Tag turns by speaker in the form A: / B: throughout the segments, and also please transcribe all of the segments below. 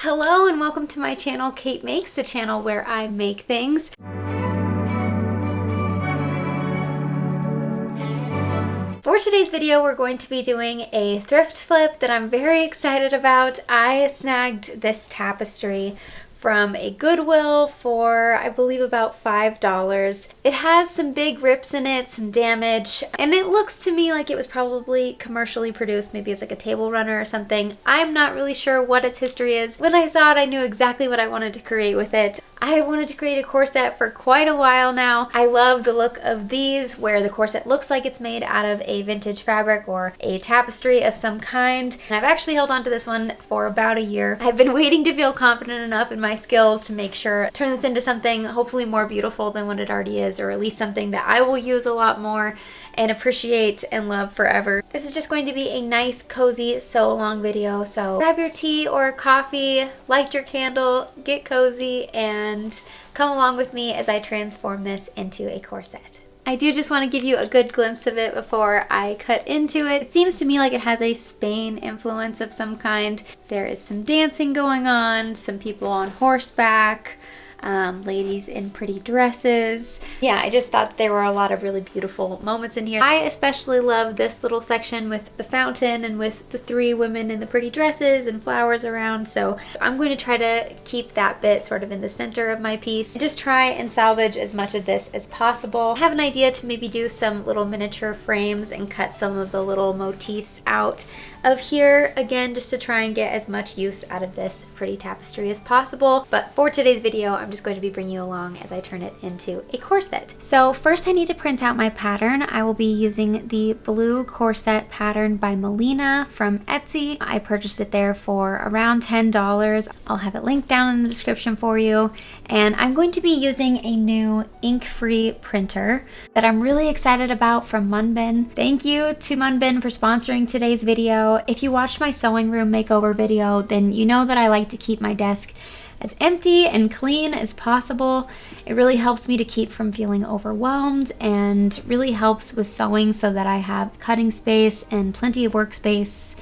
A: Hello and welcome to my channel, CaitMakes, the channel where I make things. For today's video, we're going to be doing a thrift flip that I'm very excited about. I snagged this tapestry from a Goodwill for, I believe, about $5. It has some big rips in it, some damage, and it looks to me like it was probably commercially produced, maybe as like a table runner or something. I'm not really sure what its history is. When I saw it, I knew exactly what I wanted to create with it. I wanted to create a corset for quite a while now. I love the look of these, where the corset looks like it's made out of a vintage fabric or a tapestry of some kind. And I've actually held on to this one for about a year. I've been waiting to feel confident enough in my skills to make sure turn this into something hopefully more beautiful than what it already is, or at least something that I will use a lot more and appreciate and love forever. This is just going to be a nice, cozy sew-along video, so grab your tea or coffee, light your candle, get cozy, and come along with me as I transform this into a corset. I do just want to give you a good glimpse of it before I cut into it. It seems to me like it has a Spain influence of some kind. There is some dancing going on, some people on horseback, ladies in pretty dresses. Yeah, I just thought there were a lot of really beautiful moments in here. I especially love this little section with the fountain and with the three women in the pretty dresses and flowers around, so I'm going to try to keep that bit sort of in the center of my piece and just try and salvage as much of this as possible. I have an idea to maybe do some little miniature frames and cut some of the little motifs out of here, again, just to try and get as much use out of this pretty tapestry as possible. But for today's video, I'm just going to be bringing you along as I turn it into a corset. So first I need to print out my pattern. I will be using the blue corset pattern by Melina from Etsy. I purchased it there for around $10. I'll have it linked down in the description for you. And I'm going to be using a new ink-free printer that I'm really excited about from Munbyn. Thank you to Munbyn for sponsoring today's video. If you watched my sewing room makeover video, then you know that I like to keep my desk as empty and clean as possible. It really helps me to keep from feeling overwhelmed and really helps with sewing so that I have cutting space and plenty of workspace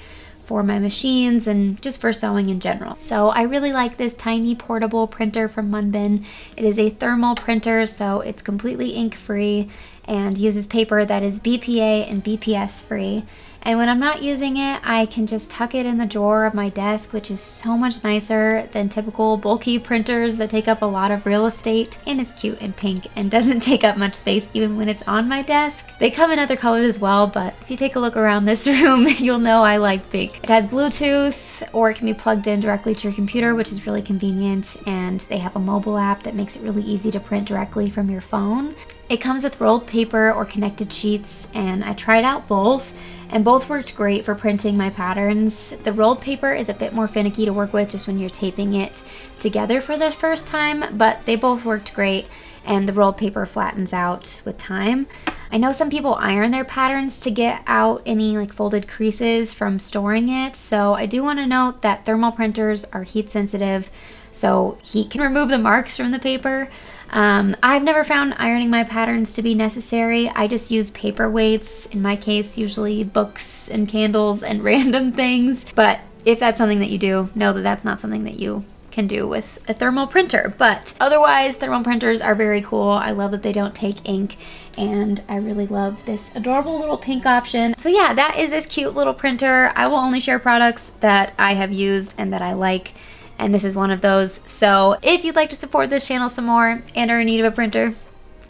A: for my machines and just for sewing in general. So I really like this tiny portable printer from Munbyn. It is a thermal printer, so it's completely ink-free and uses paper that is BPA and BPS-free. And when I'm not using it, I can just tuck it in the drawer of my desk, which is so much nicer than typical bulky printers that take up a lot of real estate. And it's cute and pink and doesn't take up much space even when it's on my desk. They come in other colors as well, but if you take a look around this room, you'll know I like pink. It has Bluetooth, or it can be plugged in directly to your computer, which is really convenient. And they have a mobile app that makes it really easy to print directly from your phone. It comes with rolled paper or connected sheets, and I tried out both, and both worked great for printing my patterns. The rolled paper is a bit more finicky to work with just when you're taping it together for the first time, but they both worked great, and the rolled paper flattens out with time. I know some people iron their patterns to get out any like folded creases from storing it, so I do want to note that thermal printers are heat sensitive, so heat can remove the marks from the paper. I've never found ironing my patterns to be necessary. I just use paperweights, in my case usually books and candles and random things, but if that's something that you do, know that that's not something that you can do with a thermal printer. But otherwise, thermal printers are very cool. I love that they don't take ink, and I really love this adorable little pink option. So yeah, that is this cute little printer. I will only share products that I have used and that I like, and this is one of those. So if you'd like to support this channel some more and are in need of a printer,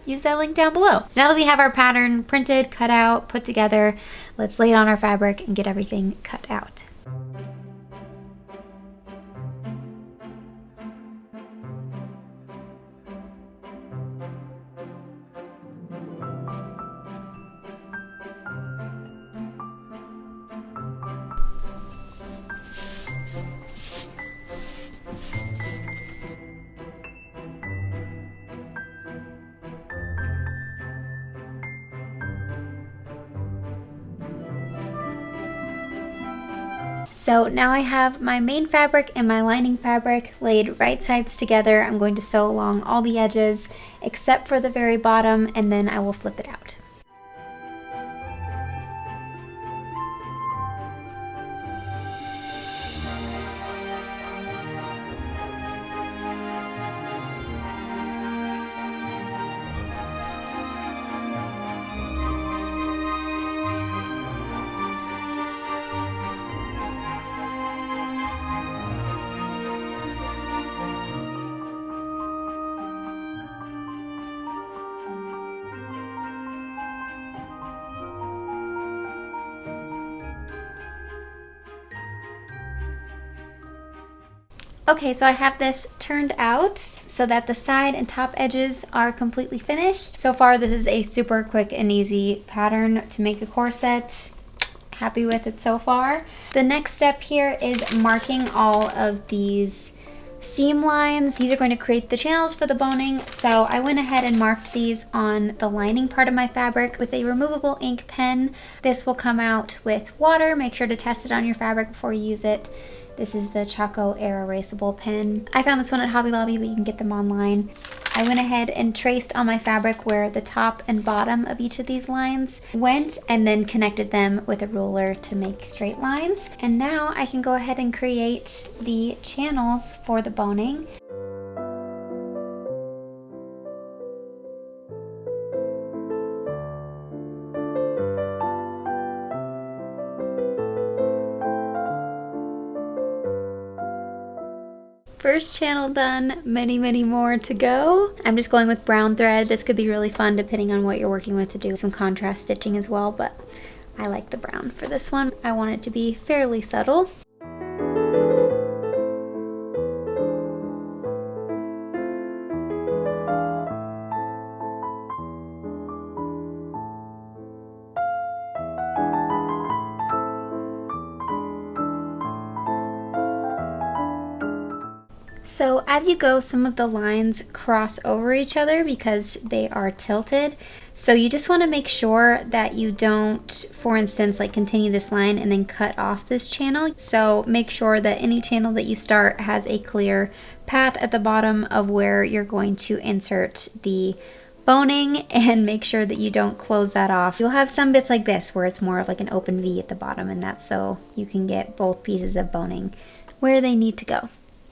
A: use that link down below. So now that we have our pattern printed, cut out, put together, let's lay it on our fabric and get everything cut out. So now I have my main fabric and my lining fabric laid right sides together. I'm going to sew along all the edges except for the very bottom, and then I will flip it out. Okay, so I have this turned out so that the side and top edges are completely finished. So far, this is a super quick and easy pattern to make a corset. Happy with it so far. The next step here is marking all of these seam lines. These are going to create the channels for the boning, so I went ahead and marked these on the lining part of my fabric with a removable ink pen. This will come out with water. Make sure to test it on your fabric before you use it. This is the Choco Air Erasable pen. I found this one at Hobby Lobby, but you can get them online. I went ahead and traced on my fabric where the top and bottom of each of these lines went, and then connected them with a ruler to make straight lines. And now I can go ahead and create the channels for the boning. First channel done, many more to go. I'm just going with brown thread. This could be really fun depending on what you're working with to do some contrast stitching as well, but I like the brown for this one. I want it to be fairly subtle. So as you go, some of the lines cross over each other because they are tilted. So you just want to make sure that you don't, for instance, like continue this line and then cut off this channel. So make sure that any channel that you start has a clear path at the bottom of where you're going to insert the boning, and make sure that you don't close that off. You'll have some bits like this where it's more of like an open V at the bottom, and that's so you can get both pieces of boning where they need to go.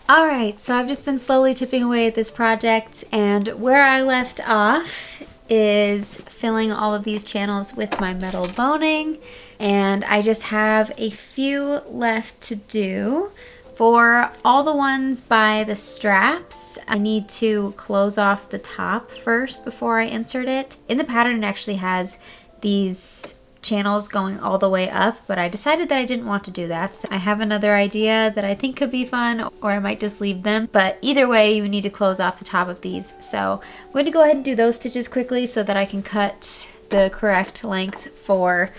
A: Alright, so I've just been slowly chipping away at this project, and where I left off is filling all of these channels with my metal boning, and I just have a few left to do. For all the ones by the straps, I need to close off the top first before I insert it. In the pattern, it actually has these channels going all the way up, but I decided that I didn't want to do that. So I have another idea that I think could be fun, or I might just leave them. But either way, you need to close off the top of these. So I'm going to go ahead and do those stitches quickly so that I can cut the correct length for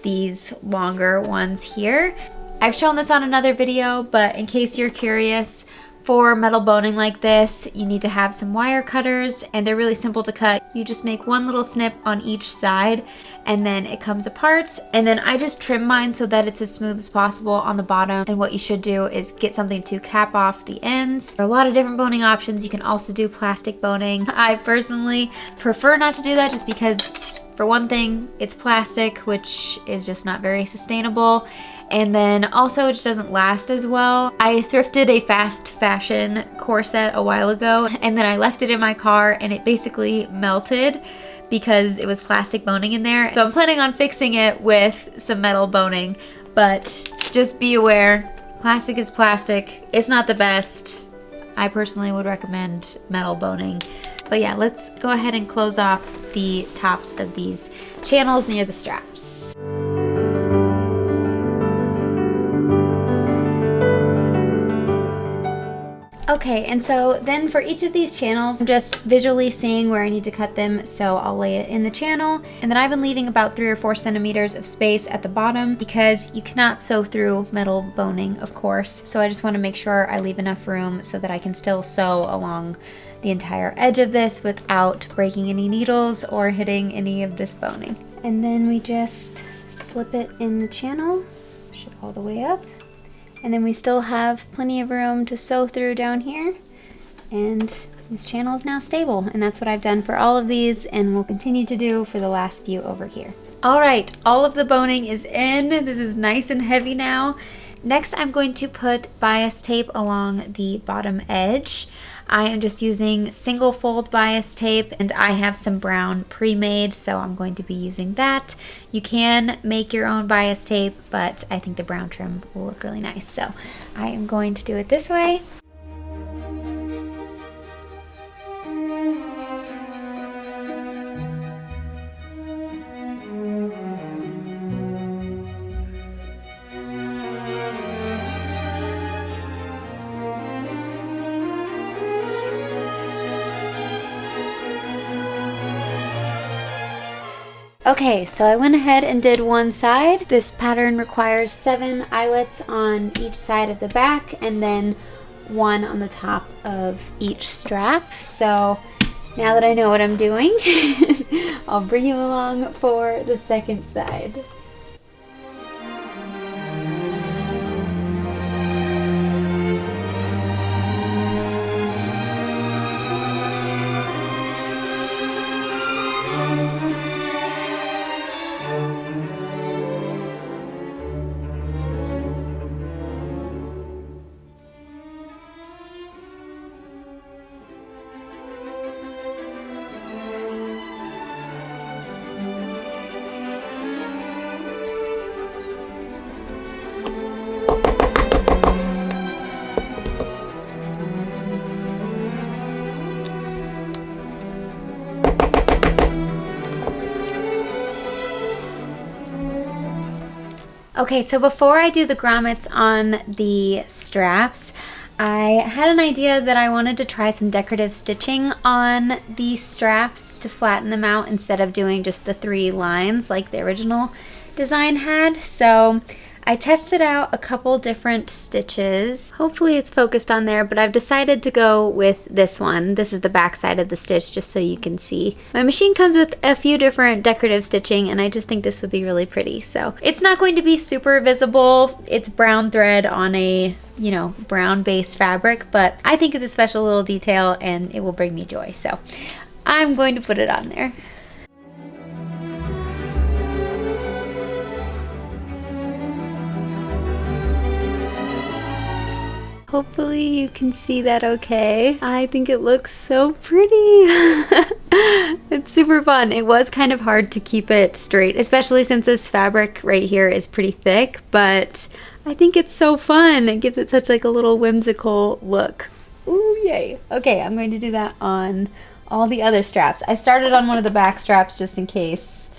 A: these longer ones here. I've shown this on another video, but in case you're curious, for metal boning like this, you need to have some wire cutters, and they're really simple to cut. You just make one little snip on each side, and then it comes apart. And then I just trim mine so that it's as smooth as possible on the bottom. And what you should do is get something to cap off the ends. There are a lot of different boning options. You can also do plastic boning. I personally prefer not to do that just because, for one thing, it's plastic, which is just not very sustainable. And then also it just doesn't last as well. I thrifted a fast fashion corset a while ago, and then I left it in my car and it basically melted because it was plastic boning in there. So I'm planning on fixing it with some metal boning, but just be aware, plastic is plastic. It's not the best. I personally would recommend metal boning. But yeah, let's go ahead and close off the tops of these channels near the straps. Okay, and so then for each of these channels, I'm just visually seeing where I need to cut them, so I'll lay it in the channel. And then I've been leaving about 3 or 4 centimeters of space at the bottom because you cannot sew through metal boning, of course. So I just want to make sure I leave enough room so that I can still sew along the entire edge of this without breaking any needles or hitting any of this boning. And then we just slip it in the channel, push it all the way up. And then we still have plenty of room to sew through down here. And this channel is now stable. And that's what I've done for all of these and will continue to do for the last few over here. All right, all of the boning is in. This is nice and heavy now. Next, I'm going to put bias tape along the bottom edge. I am just using single fold bias tape, and I have some brown pre-made, so I'm going to be using that. You can make your own bias tape, but I think the brown trim will look really nice. So I am going to do it this way. Okay, so I went ahead and did one side. This pattern requires 7 eyelets on each side of the back and then 1 on the top of each strap. So now that I know what I'm doing, I'll bring you along for the second side. Okay, so before I do the grommets on the straps, I had an idea that I wanted to try some decorative stitching on these straps to flatten them out instead of doing just the 3 lines like the original design had. So I tested out a couple different stitches. Hopefully it's focused on there, but I've decided to go with this one. This is the back side of the stitch, just so you can see. My machine comes with a few different decorative stitching, and I just think this would be really pretty. So it's not going to be super visible. It's brown thread on a, you know, brown based fabric, but I think it's a special little detail and it will bring me joy. So I'm going to put it on there. Hopefully you can see that okay. I think it looks so pretty. It's super fun. It was kind of hard to keep it straight, especially since this fabric right here is pretty thick, but I think it's so fun. It gives it such like a little whimsical look. Ooh, yay. Okay, I'm going to do that on all the other straps. I started on one of the back straps just in case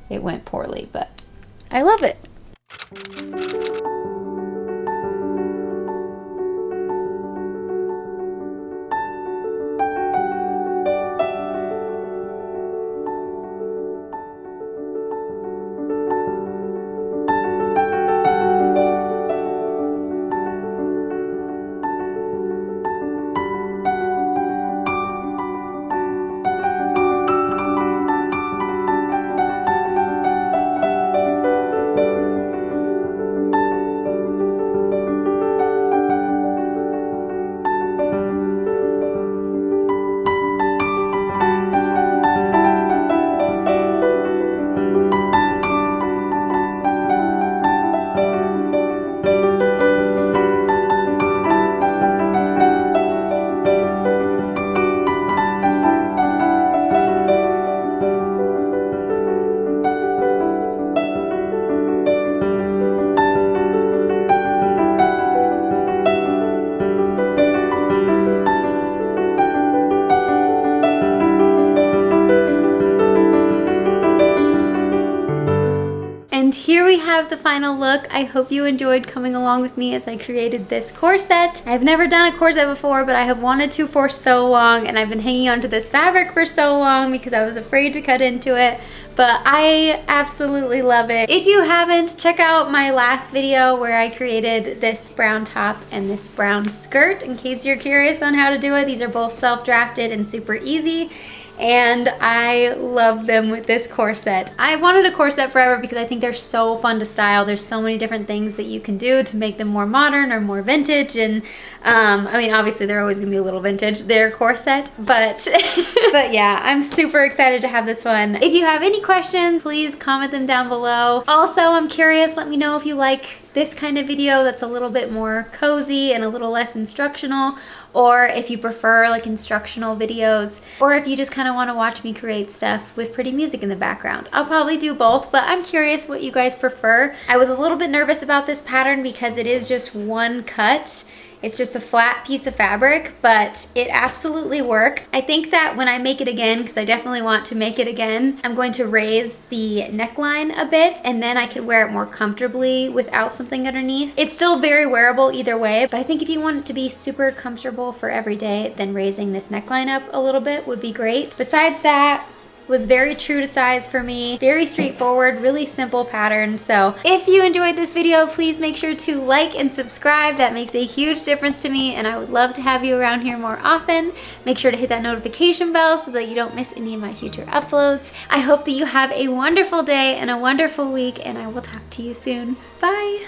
A: it went poorly, but I love it. Have the final look. I hope you enjoyed coming along with me as I created this corset. I've never done a corset before, but I have wanted to for so long, and I've been hanging on to this fabric for so long because I was afraid to cut into it, but I absolutely love it. If you haven't, check out my last video where I created this brown top and this brown skirt in case you're curious on how to do it. These are both self-drafted and super easy, and I love them with this corset. I wanted a corset forever because I think they're so fun to style. There's so many different things that you can do to make them more modern or more vintage, and I mean, obviously they're always gonna be a little vintage, their corset, but but yeah, I'm super excited to have this one. If you have any questions, please comment them down below. Also, I'm curious, let me know if you like this kind of video that's a little bit more cozy and a little less instructional, or if you prefer like instructional videos, or if you just kind of want to watch me create stuff with pretty music in the background. I'll probably do both, but I'm curious what you guys prefer. I was a little bit nervous about this pattern because it is just one cut. It's just a flat piece of fabric, but it absolutely works. I think that when I make it again, because I definitely want to make it again, I'm going to raise the neckline a bit, and then I could wear it more comfortably without something underneath. It's still very wearable either way, but I think if you want it to be super comfortable for every day, then raising this neckline up a little bit would be great. Besides that, was very true to size for me. Very straightforward, really simple pattern. So if you enjoyed this video, please make sure to like and subscribe. That makes a huge difference to me, and I would love to have you around here more often. Make sure to hit that notification bell so that you don't miss any of my future uploads. I hope that you have a wonderful day and a wonderful week, and I will talk to you soon. Bye.